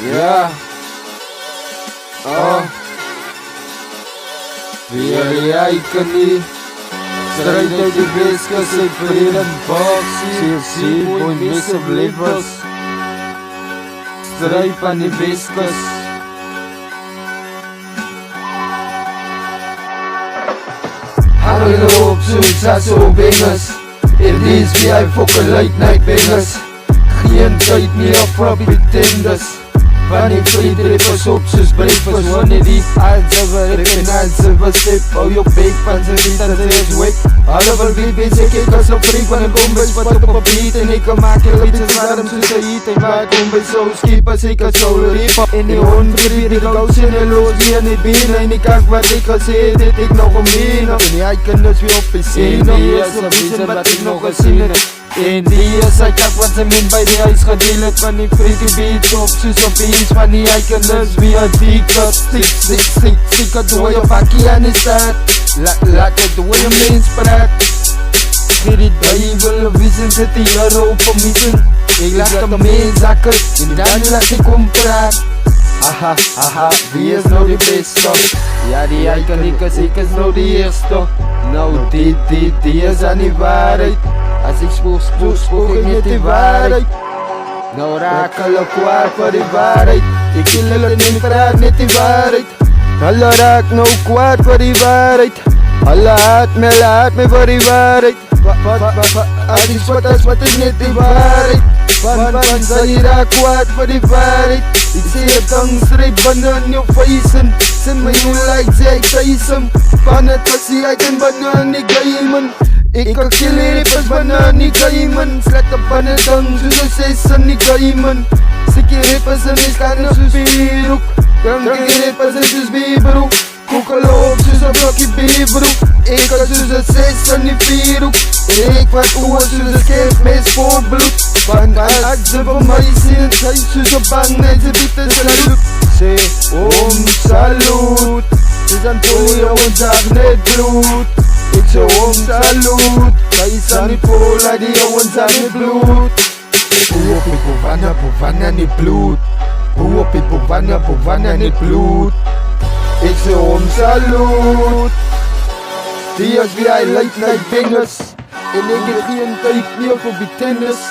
Ja. Weer jy kan nie strijd uit die Weskus uit Vredenburg CFC, mooi mense blevers strijd aan die Weskus. Hangel op soos as op bengers, dit is wie hy fokke late night bengers. Geen tyd meer vir pretenders, van die vriendrippers op soos breakfast. Wanneer die aanzwer rippen aanzwer step, hou jou bek van sy riet en sy is wek. Alle wil weet weet ek as op freak, want ek kom by spot op op beat en ek kan maak jy liedjes warm soos hy eet. En waar kom by so skip as ek as soul rip en die hond probeer die kous en die loos hier in die been en die kak wat ek gesê het ek nog omheen en die eikinders weer op die scene. En die is een vision wat ek nog gesien het. En die is hy kak wat sy min by die huis gedeel het, van die freaky beats op soos op iets van die eikinders wie een dikker stik het door jou bakkie aan die stad. Laat het door jou mens praat. Gee die duivel een vision, sit die heren op een mission. Ek laat een mens zakken en dan laat ek kom praat. Haha, wie is nou die beste? Ja, die eikinders, ek is nou die eerste. Nou die is aan die waarheid. As ek spoeg ek net die waarheid. Nou raak hulle kwaad vir die waarheid. Ek kill hulle en praat net die waarheid. Hulle raak nou kwaad vir die waarheid. Hulle haat my vir die waarheid. As ek spotas wat is net die waarheid. Van sy raak kwaad vir die waarheid. Ek sê het angstrijp banaan jou vuisen. Sê my hoe like sê ek thuisem. Van het passie uit en banaan die gaiman. Ek kan kill die rippers banaan die gaiman. Slet op aan het dang soos een ses in die gaiman. Sik die rippers en die skanne soos Beeroek. Drank die rippers en soos Beeroek. Koek hulle op soos een blokkie Beeroek. Ek kan soos een ses in die Beeroek. Ek wat oor soos een skerpmes voor bloed. Van ek sy vir my sien, sy soos een bang en sy biet en saluut. Sê saluut. Dis aan toe jou en dag net bloed. Ek sê saluut. Sy is aan die pool uit die ouwens aan die bloed. Boop ek Bovana nie bloed. Boop ek Bovana nie bloed. Ek sê saluut. Die is wie hy late night bangers. En ek het geen tyd meer vir die tennis.